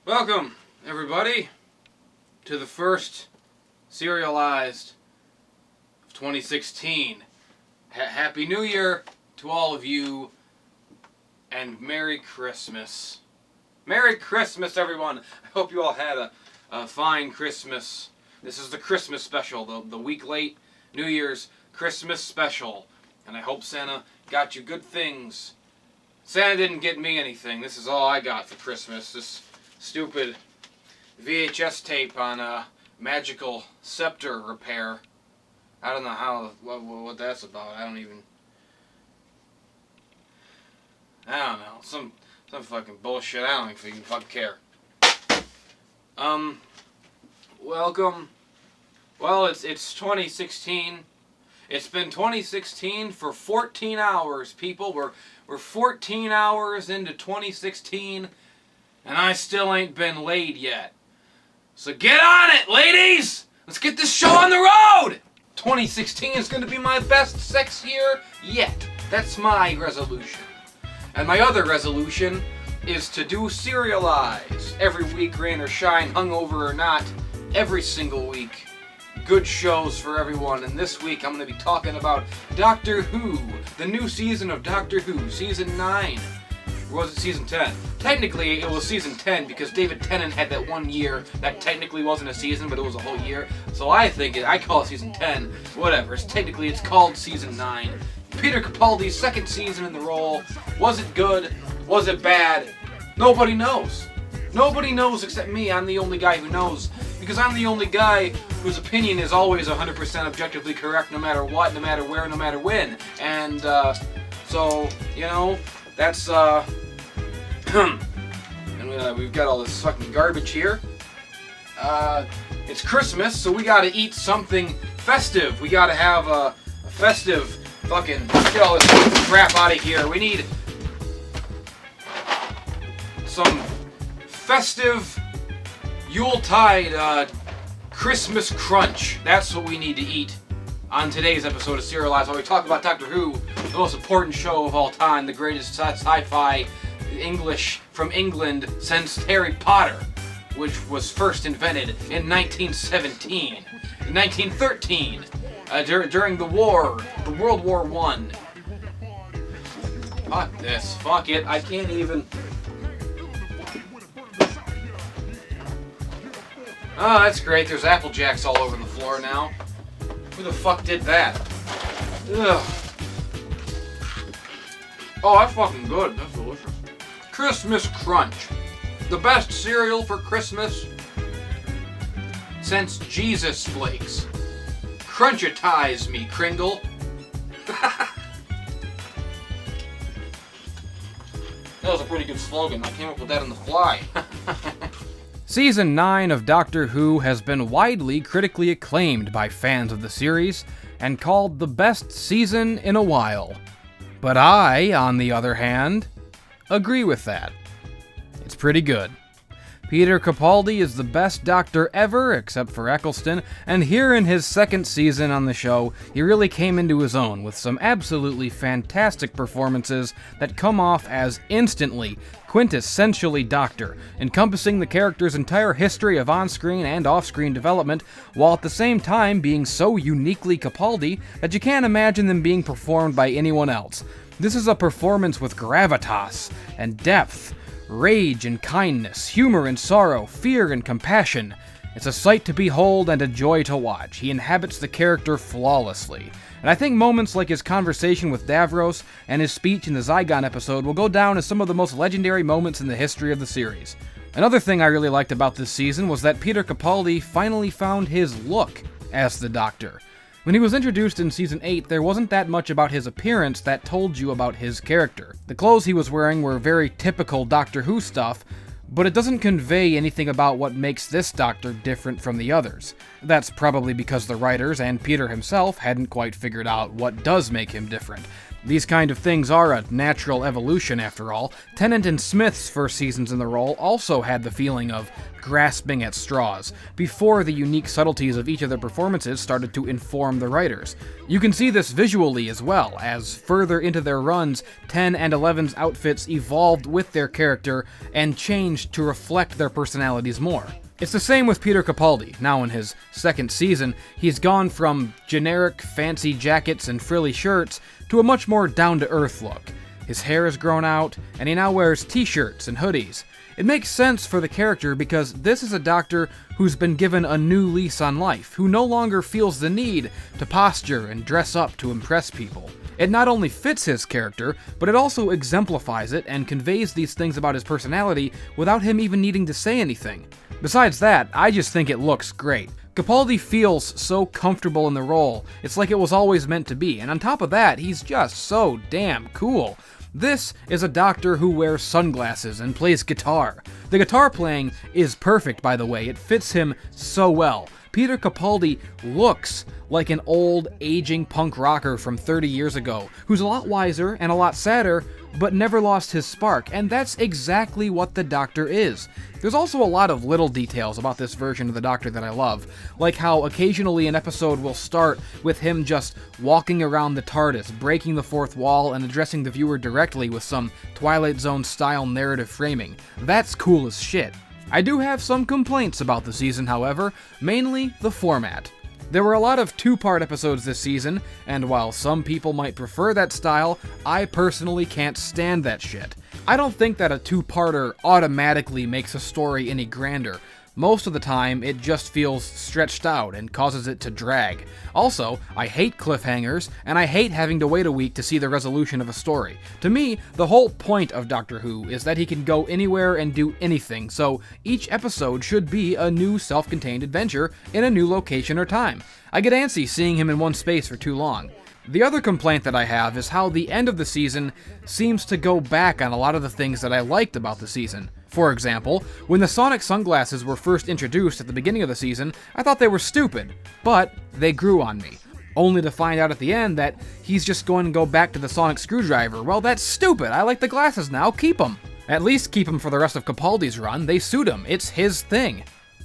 Welcome, everybody, to the first Cerealized of 2016. Happy New Year to all of you, and Merry Christmas. Merry Christmas, everyone. I hope you all had a fine Christmas. This is the Christmas special, the week late New Year's Christmas special. And I hope Santa got you good things. Santa didn't get me anything. This is all I got for Christmas. This stupid VHS tape on a magical scepter repair. I don't know what that's about. I don't know. Some fucking bullshit. I don't even fucking care. Welcome. Well, it's 2016. It's been 2016 for 14 hours, people. We're 14 hours into 2016, and I still ain't been laid yet. So get on it, ladies! Let's get this show on the road! 2016 is going to be my best sex year yet. That's my resolution. And my other resolution is to do Cerealized. Every week, rain or shine, hungover or not, every single week. Good shows for everyone, and this week I'm going to be talking about Doctor Who, the new season of Doctor Who, Season 9. Or was it Season 10? Technically, it was Season 10 because David Tennant had that 1 year that technically wasn't a season, but it was a whole year. So I call it Season 10. Whatever. It's called Season 9. Peter Capaldi's second season in the role. Was it good? Was it bad? Nobody knows. Nobody knows except me. I'm the only guy who knows. Because I'm the only guy whose opinion is always 100% objectively correct no matter what, no matter where, no matter when. And, so, you know, that's, and we've got all this fucking garbage here. It's Christmas, so we gotta eat something festive. We gotta have a festive fucking, get all this crap out of here. We need some festive Yuletide Christmas crunch. That's what we need to eat on today's episode of Cerealized, while we talk about Doctor Who, the most important show of all time, the greatest sci-fi English from England since Harry Potter, which was first invented in 1913, during the war, the World War I. Fuck this. Fuck it. I can't even. Oh, that's great. There's Apple Jacks all over the floor now. Who the fuck did that? Ugh. Oh, that's fucking good. That's delicious. Christmas Crunch. The best cereal for Christmas since Jesus Flakes. Crunchitize me, Kringle. That was a pretty good slogan. I came up with that on the fly. Season 9 of Doctor Who has been widely critically acclaimed by fans of the series and called the best season in a while. But I, on the other hand, agree with that. It's pretty good. Peter Capaldi is the best Doctor ever, except for Eccleston, and here in his second season on the show, he really came into his own with some absolutely fantastic performances that come off as instantly, quintessentially Doctor, encompassing the character's entire history of on-screen and off-screen development, while at the same time being so uniquely Capaldi that you can't imagine them being performed by anyone else. This is a performance with gravitas and depth, rage and kindness, humor and sorrow, fear and compassion. It's a sight to behold and a joy to watch. He inhabits the character flawlessly. And I think moments like his conversation with Davros and his speech in the Zygon episode will go down as some of the most legendary moments in the history of the series. Another thing I really liked about this season was that Peter Capaldi finally found his look as the Doctor. When he was introduced in Season 8, there wasn't that much about his appearance that told you about his character. The clothes he was wearing were very typical Doctor Who stuff, but it doesn't convey anything about what makes this Doctor different from the others. That's probably because the writers and Peter himself hadn't quite figured out what does make him different. These kind of things are a natural evolution, after all. Tennant and Smith's first seasons in the role also had the feeling of grasping at straws, before the unique subtleties of each of their performances started to inform the writers. You can see this visually as well, as further into their runs, 10 and 11's outfits evolved with their character and changed to reflect their personalities more. It's the same with Peter Capaldi. Now in his second season, he's gone from generic fancy jackets and frilly shirts to a much more down-to-earth look. His hair has grown out, and he now wears t-shirts and hoodies. It makes sense for the character because this is a doctor who's been given a new lease on life, who no longer feels the need to posture and dress up to impress people. It not only fits his character, but it also exemplifies it and conveys these things about his personality without him even needing to say anything. Besides that, I just think it looks great. Capaldi feels so comfortable in the role, it's like it was always meant to be, and on top of that, he's just so damn cool. This is a doctor who wears sunglasses and plays guitar. The guitar playing is perfect, by the way. It fits him so well. Peter Capaldi looks like an old, aging punk rocker from 30 years ago, who's a lot wiser and a lot sadder, but never lost his spark, and that's exactly what the Doctor is. There's also a lot of little details about this version of the Doctor that I love, like how occasionally an episode will start with him just walking around the TARDIS, breaking the fourth wall, and addressing the viewer directly with some Twilight Zone-style narrative framing. That's cool as shit. I do have some complaints about the season, however, mainly the format. There were a lot of two-part episodes this season, and while some people might prefer that style, I personally can't stand that shit. I don't think that a two-parter automatically makes a story any grander. Most of the time, it just feels stretched out and causes it to drag. Also, I hate cliffhangers, and I hate having to wait a week to see the resolution of a story. To me, the whole point of Doctor Who is that he can go anywhere and do anything, so each episode should be a new self-contained adventure in a new location or time. I get antsy seeing him in one space for too long. The other complaint that I have is how the end of the season seems to go back on a lot of the things that I liked about the season. For example, when the sonic sunglasses were first introduced at the beginning of the season, I thought they were stupid, but they grew on me. Only to find out at the end that he's just going to go back to the sonic screwdriver. Well, that's stupid. I like the glasses now. Keep them. At least keep them for the rest of Capaldi's run. They suit him. It's his thing.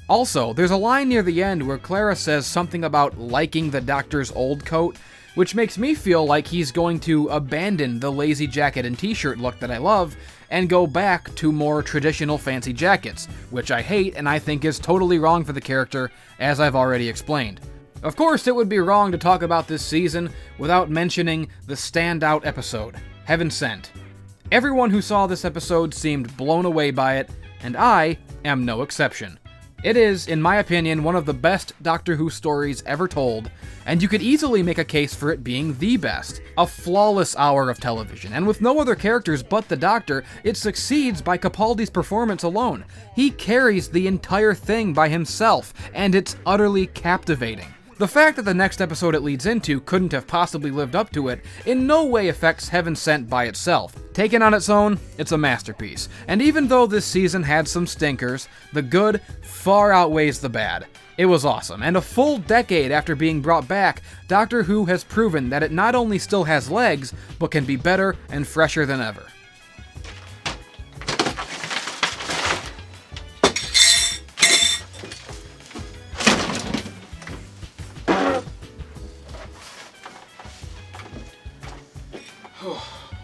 Also, there's a line near the end where Clara says something about liking the Doctor's old coat, which makes me feel like he's going to abandon the lazy jacket and t-shirt look that I love and go back to more traditional fancy jackets, which I hate and I think is totally wrong for the character, as I've already explained. Of course, it would be wrong to talk about this season without mentioning the standout episode, Heaven Sent. Everyone who saw this episode seemed blown away by it, and I am no exception. It is, in my opinion, one of the best Doctor Who stories ever told, and you could easily make a case for it being the best. A flawless hour of television, and with no other characters but the Doctor, it succeeds by Capaldi's performance alone. He carries the entire thing by himself, and it's utterly captivating. The fact that the next episode it leads into couldn't have possibly lived up to it in no way affects Heaven Sent by itself. Taken on its own, it's a masterpiece. And even though this season had some stinkers, the good far outweighs the bad. It was awesome, and a full decade after being brought back, Doctor Who has proven that it not only still has legs, but can be better and fresher than ever.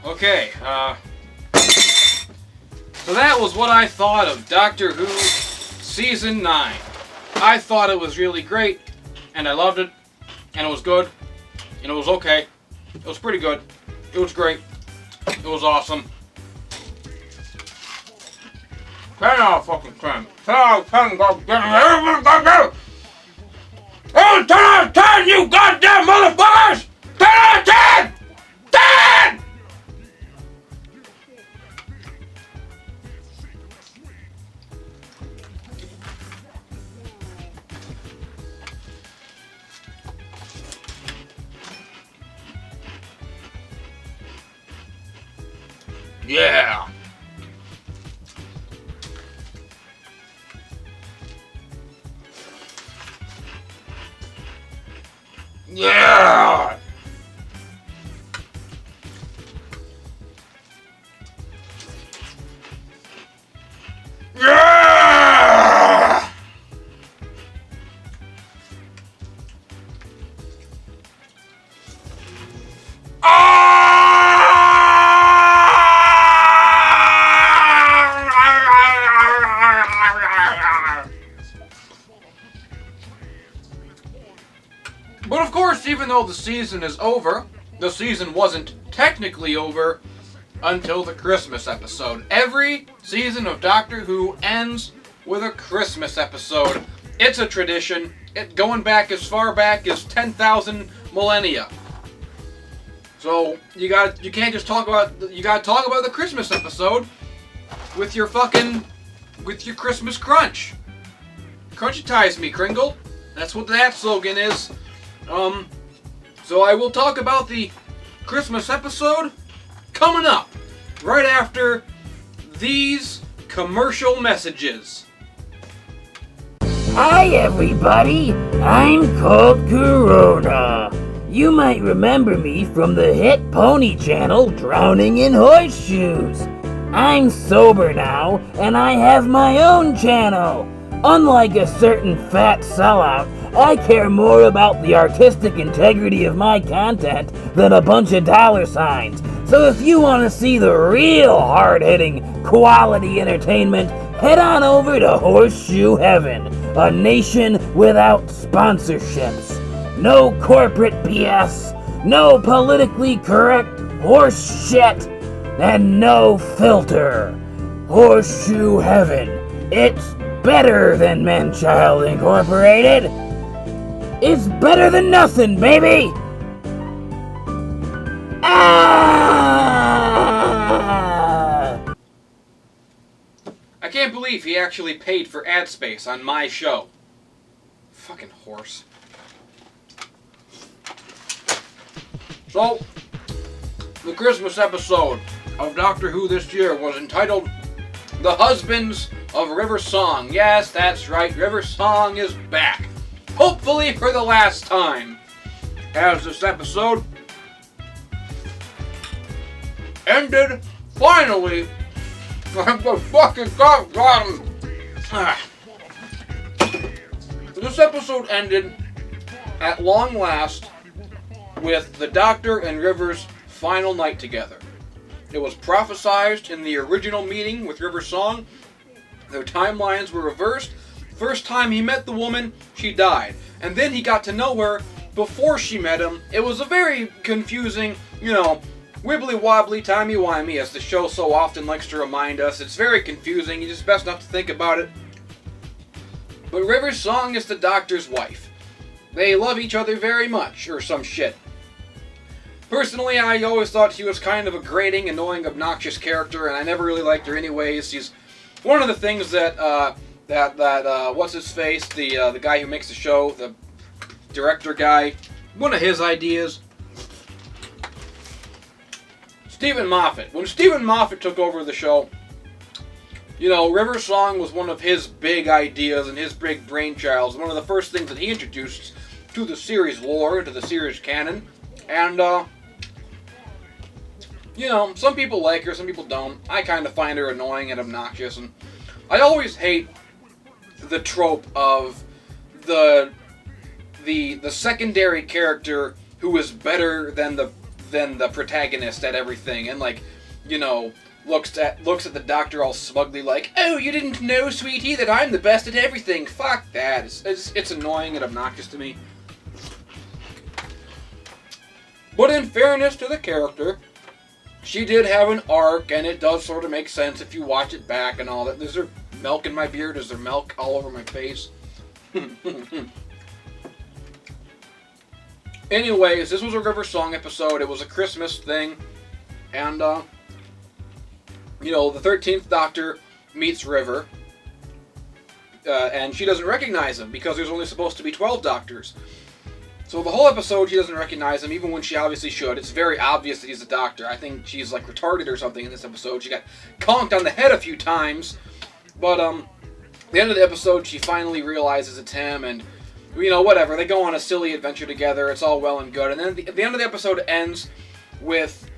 Okay, so that was what I thought of Doctor Who Season 9. I thought it was really great, and I loved it, and it was good, and it was okay. It was pretty good. It was great. It was awesome. 10 out of fucking 10. 10 out of 10, go get it. Everyone go get it. Oh, 10 out of 10, you goddamn motherfuckers! 10 out of 10! 10! Yeah! Yeah! even though the season is over, the season wasn't technically over until the Christmas episode. Every season of Doctor Who ends with a Christmas episode. It's a tradition, going back as far back as 10,000 millennia. So you can't just talk about, you gotta talk about the Christmas episode with your Christmas crunch. Crunchitize me, Kringle. That's what that slogan is. So I will talk about the Christmas episode coming up right after these commercial messages. Hi everybody, I'm called Corona. You might remember me from the hit pony channel Drowning in Horseshoes. I'm sober now, and I have my own channel. Unlike a certain fat sellout, I care more about the artistic integrity of my content than a bunch of dollar signs. So if you want to see the real hard-hitting, quality entertainment, head on over to Horseshoe Heaven, a nation without sponsorships. No corporate BS, no politically correct horse shit, and no filter. Horseshoe Heaven. It's better than Manchild Incorporated. It's better than nothing, baby! Ah! I can't believe he actually paid for ad space on my show. Fucking horse. So, the Christmas episode of Doctor Who this year was entitled The Husbands of River Song. Yes, that's right, River Song is back. Hopefully for the last time. As this episode ended, finally, the fucking goddamn. This episode ended, at long last, with the Doctor and River's final night together. It was prophesized in the original meeting with River Song. Their timelines were reversed. First time he met the woman, she died. And then he got to know her before she met him. It was a very confusing, wibbly-wobbly, timey-wimey, as the show so often likes to remind us. It's very confusing. It's just best not to think about it. But River's Song is the Doctor's wife. They love each other very much, or some shit. Personally, I always thought she was kind of a grating, annoying, obnoxious character, and I never really liked her anyways. She's one of the things that what's his face, the guy who makes the show, the director guy, one of his ideas. Stephen Moffat. When Stephen Moffat took over the show, River Song was one of his big ideas and his big brainchilds. One of the first things that he introduced to the series lore, to the series canon. And, some people like her, some people don't. I kind of find her annoying and obnoxious, and I always hate the trope of the secondary character who is better than the protagonist at everything, and looks at the Doctor all smugly like, "Oh, you didn't know, sweetie, that I'm the best at everything." Fuck that. It's annoying and obnoxious to me. But in fairness to the character, she did have an arc, and it does sort of make sense if you watch it back and all that. Is there milk in my beard? Is there milk all over my face? Anyways, this was a River Song episode. It was a Christmas thing. And, the 13th Doctor meets River. And she doesn't recognize him because there's only supposed to be 12 Doctors. So the whole episode, she doesn't recognize him, even when she obviously should. It's very obvious that he's a doctor. I think she's, retarded or something in this episode. She got conked on the head a few times. But, at the end of the episode, she finally realizes it's him, and, whatever. They go on a silly adventure together. It's all well and good. And then the end of the episode ends with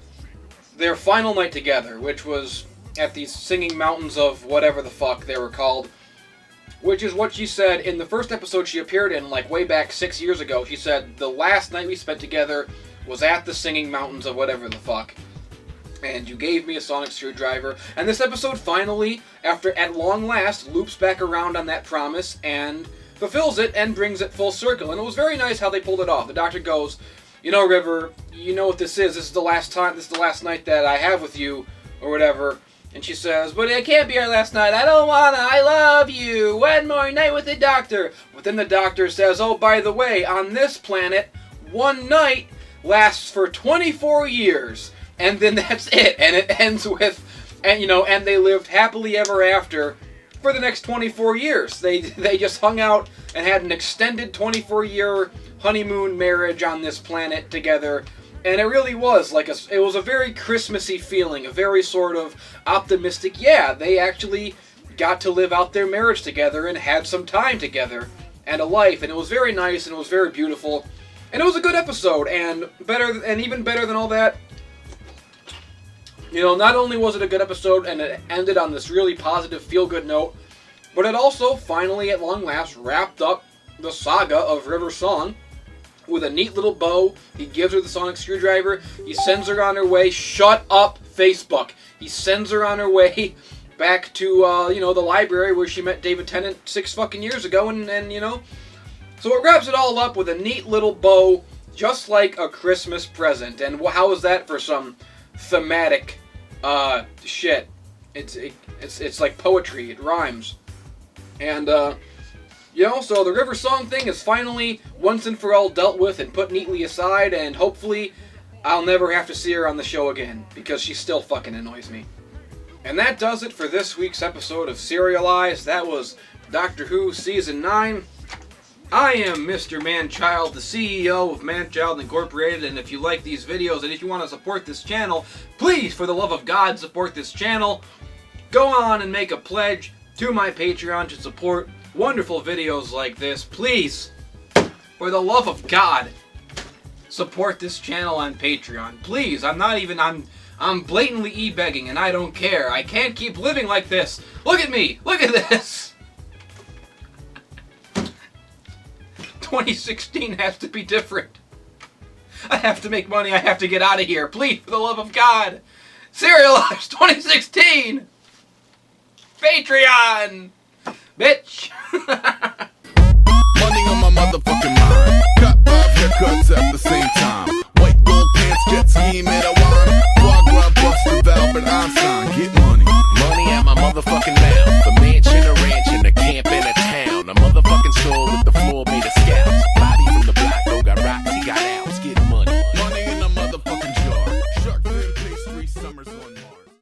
their final night together, which was at these singing mountains of whatever the fuck they were called. Which is what she said in the first episode she appeared in, way back 6 years ago. She said, the last night we spent together was at the singing mountains of whatever the fuck. And you gave me a sonic screwdriver. And this episode finally, at long last, loops back around on that promise and fulfills it and brings it full circle. And it was very nice how they pulled it off. The doctor goes, you know, River, you know what this is. This is the last night that I have with you, or whatever. And she says, but it can't be our last night. I don't wanna. I love you. One more night with the doctor. But then the doctor says, oh, by the way, on this planet, one night lasts for 24 years. And then that's it. And it ends with, and they lived happily ever after for the next 24 years. They just hung out and had an extended 24-year honeymoon marriage on this planet together. And it really was it was a very Christmassy feeling, a very sort of optimistic, yeah, they actually got to live out their marriage together and had some time together and a life, and it was very nice and it was very beautiful. And it was a good episode, and even better than all that, not only was it a good episode and it ended on this really positive, feel-good note, but it also finally, at long last, wrapped up the saga of River's song with a neat little bow. He gives her the sonic screwdriver. He sends her on her way. Shut up, Facebook. He sends her on her way back to, the library where she met David Tennant 6 fucking years ago, and so it wraps it all up with a neat little bow, just like a Christmas present. And how is that for some thematic shit? It's like poetry. It rhymes. And so the River Song thing is finally once and for all dealt with and put neatly aside, and hopefully I'll never have to see her on the show again, because she still fucking annoys me. And that does it for this week's episode of Cerealized. That was Doctor Who Season 9. I am Mr. Manchild, the CEO of Manchild Incorporated, and if you like these videos and if you want to support this channel, please, for the love of God, support this channel. Go on and make a pledge to my Patreon to support wonderful videos like this. Please, for the love of God, support this channel on Patreon. Please, I'm blatantly e-begging, and I don't care. I can't keep living like this. Look at me. Look at this. 2016 has to be different. I have to make money. I have to get out of here. Please, for the love of God. Cerealized 2016. Patreon. Bitch! Money on my motherfucking mind. Cut 5 haircuts at the same time. White gold pants, jet ski, marijuana. Foie gras, bust the Albert Einstein. Get money. Money at my motherfucking